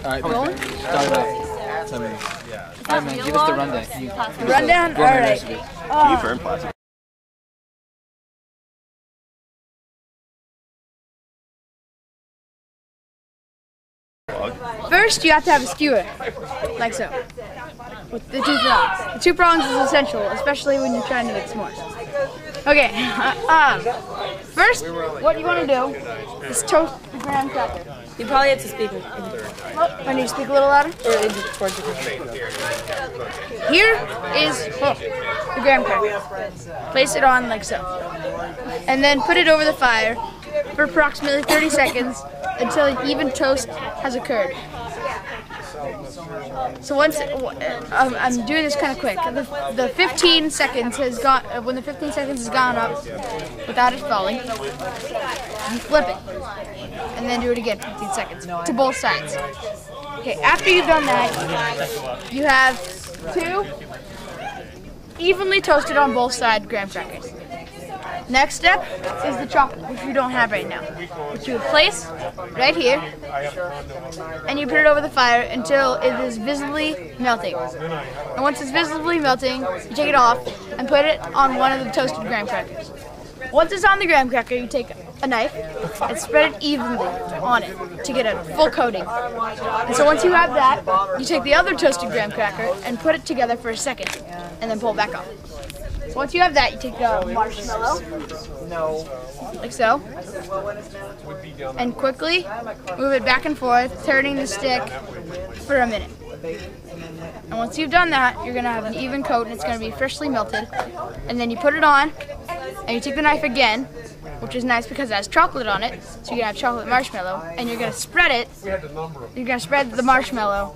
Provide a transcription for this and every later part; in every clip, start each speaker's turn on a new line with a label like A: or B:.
A: Alright,
B: Rolling?
A: start it up. Tell me. Alright, man, give us the rundown. Can you
B: Rundown? Alright.
C: Can you burn plastic?
B: First, you have to have a skewer, like so, with the 2 prongs. The 2 prongs is essential, especially when you're trying to make s'mores. Okay, first, what you want to do is toast the graham cracker.
D: You probably have to speak.
B: I need to speak a little louder. Here is the graham cracker. Place it on like so. And then put it over the fire for approximately 30 seconds until even toast has occurred. So once, I'm doing this kind of quick. The 15 seconds has gone, when the 15 seconds has gone up without it falling, you flip it. And then do it again, 15 seconds, to both sides. Okay, after you've done that, you have 2 evenly toasted on both sides graham crackers. Next step is the chocolate, which we don't have right now, which you would place right here, and you put it over the fire until it is visibly melting. And once it's visibly melting, you take it off and put it on one of the toasted graham crackers. Once it's on the graham cracker, you take a knife and spread it evenly on it to get a full coating. And so once you have that, you take the other toasted graham cracker and put it together for a second, and then pull it back off. So once you have that, you take the marshmallow, like so, and quickly move it back and forth, turning the stick for a minute. And once you've done that, you're going to have an even coat and it's going to be freshly melted. And then you put it on, and you take the knife again, which is nice because it has chocolate on it, so you're going to have chocolate marshmallow, and you're going to spread it, you're going to spread the marshmallow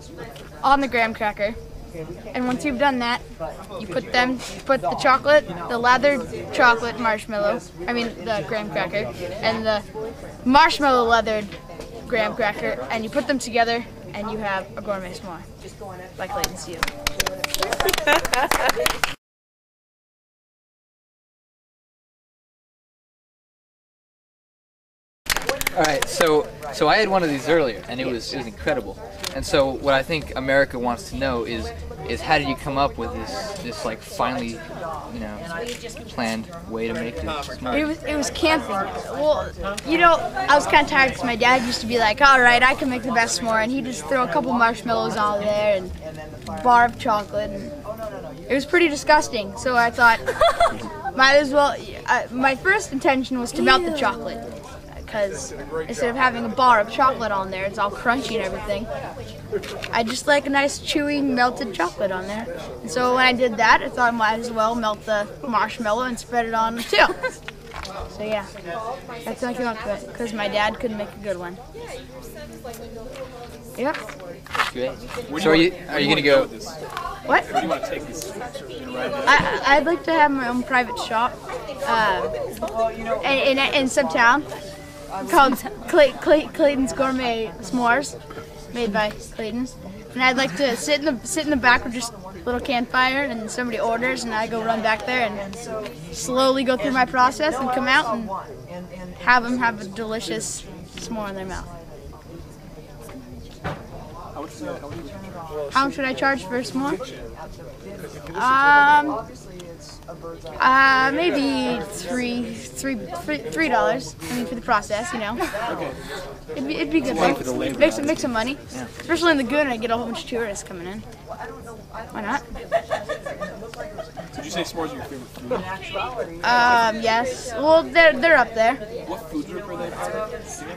B: on the graham cracker. And once you've done that, you put the chocolate, the lathered chocolate marshmallow, the graham cracker, and the marshmallow lathered graham cracker, and you put them together, and you have a gourmet s'more, like Clayton see.
A: All right, so I had one of these earlier, and it was incredible. And so what I think America wants to know is how did you come up with this like finely, planned way to make this?
B: It was camping. Well, I was kind of tired because my dad used to be like, all right, I can make the best s'more, and he'd just throw a couple marshmallows on there and a bar of chocolate, and it was pretty disgusting. So I thought, might as well. My first intention was to melt the chocolate, because instead of having a bar of chocolate on there, it's all crunchy and everything. I just like a nice chewy melted chocolate on there. And so when I did that, I thought I might as well melt the marshmallow and spread it on too. So yeah, that's how I came up with it, because my dad couldn't make a good one. Yep.
A: Great. So are you gonna go?
B: What?
C: Where do you want to take this?
B: I'd like to have my own private shop in some town called Clayton's Gourmet S'mores, made by Clayton's. And I'd like to sit in the back with just a little campfire, and somebody orders, and I go run back there and slowly go through my process and come out and have them have a delicious s'more in their mouth. How much should I charge for a s'more? Maybe $3. For the process,
A: Okay.
B: It'd be good. Make some money, especially in Laguna. I get a whole bunch of tourists coming in. Why not?
C: Did you say s'mores are your favorite food?
B: Yes. Well, they're up there.
C: What food group are they?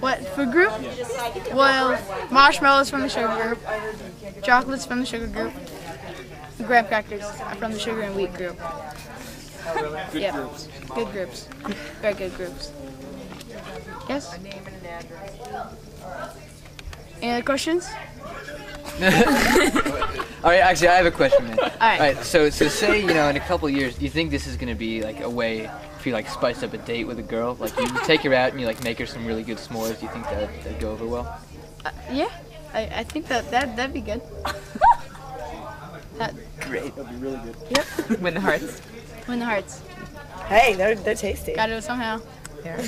B: What food group? Yeah. Well, marshmallows from the sugar group, chocolates from the sugar group, the graham crackers are from the sugar and wheat group.
C: Good groups.
B: Good groups. Very good groups. Yes? Any other questions?
A: All right, actually, I have a question, man. All
B: right.
A: All right. So say in a couple of years, do you think this is gonna be like a way for you spice up a date with a girl? Like you take her out and you make her some really good s'mores. Do you think that'd go over well?
B: Yeah, I think that'd be good.
A: Great.
C: That'd be really good.
B: Yep.
D: Win the hearts.
B: Win the hearts.
D: Hey, they're tasty.
B: Gotta do it somehow.
D: Yeah.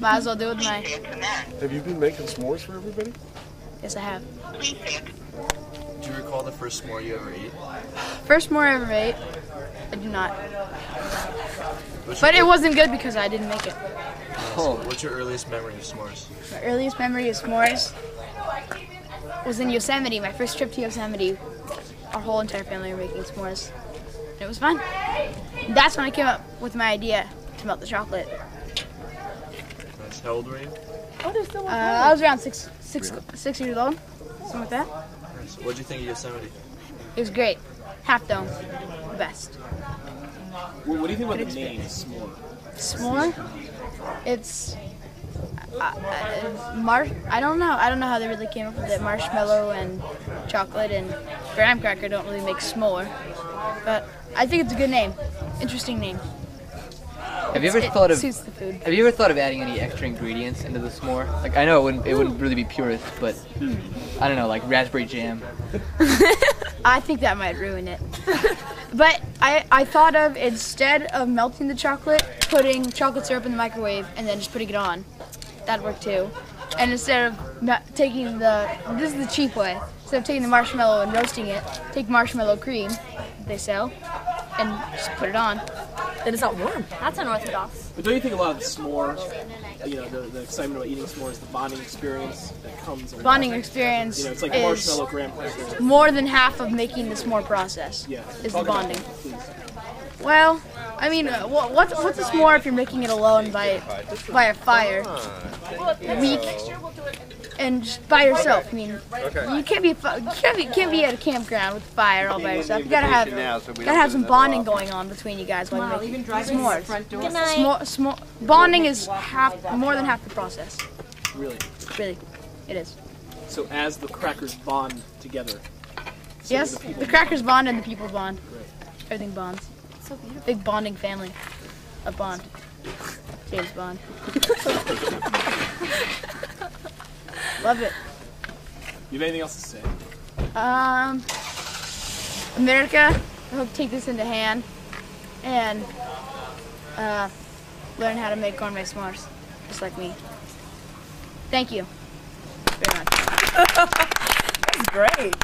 B: Might as well do it with my.
C: Have you been making s'mores for everybody?
B: Yes, I have.
E: Do you recall the first s'more you ever ate?
B: First s'more I ever ate. I do not. But it wasn't good because I didn't make it.
A: Oh.
E: What's your earliest memory of s'mores?
B: My earliest memory of s'mores was in Yosemite. My first trip to Yosemite. Our whole entire family were making s'mores. It was fun. That's when I came up with my idea to melt the chocolate.
E: Nice. How old were you?
B: I was around six years old, something like that.
E: Nice. What did you think of Yosemite?
B: It was great. Half Dome, the best.
C: What do you think about the name s'more?
B: S'more? It's I don't know. I don't know how they really came up with it. Marshmallow and chocolate and graham cracker don't really make s'more, but I think it's a good name. Interesting name.
A: Have you ever thought of
B: suits the food.
A: Have you ever thought of adding any extra ingredients into the s'more? Like I know it wouldn't really be purist, but I don't know, like raspberry jam.
B: I think that might ruin it. But I thought of, instead of melting the chocolate, putting chocolate syrup in the microwave and then just putting it on. That'd work too. And instead of taking this is the cheap way. Instead of taking the marshmallow and roasting it, take marshmallow cream that they sell and just put it on.
D: Then it's not warm.
B: That's unorthodox.
C: But don't you think a lot of the s'more, you know, the excitement about eating s'mores, the bonding experience that comes along?
B: Bonding experience
C: You know, it's like
B: is
C: marshmallow graham cracker.
B: more than half of making the s'more process.
C: Yeah.
B: Is
C: Talk
B: the
C: about
B: bonding.
C: that, please.
B: Well, I mean, what's a s'more if you're making it alone by a fire, weak, and just by yourself? I mean, you can't be at a campground with a fire all by yourself. You gotta have some bonding going on between you guys while you're making s'mores. Bonding is more than half the process.
C: Really?
B: Really, it is.
C: So as the crackers bond together. So
B: Yes, the crackers bond and the people bond. Everything bonds.
F: So beautiful.
B: Big bonding family. A Bond. James Bond. Love it.
C: You have anything else to say?
B: America, I hope to take this into hand and learn how to make gourmet s'mores, just like me. Thank you very much.
D: That's great.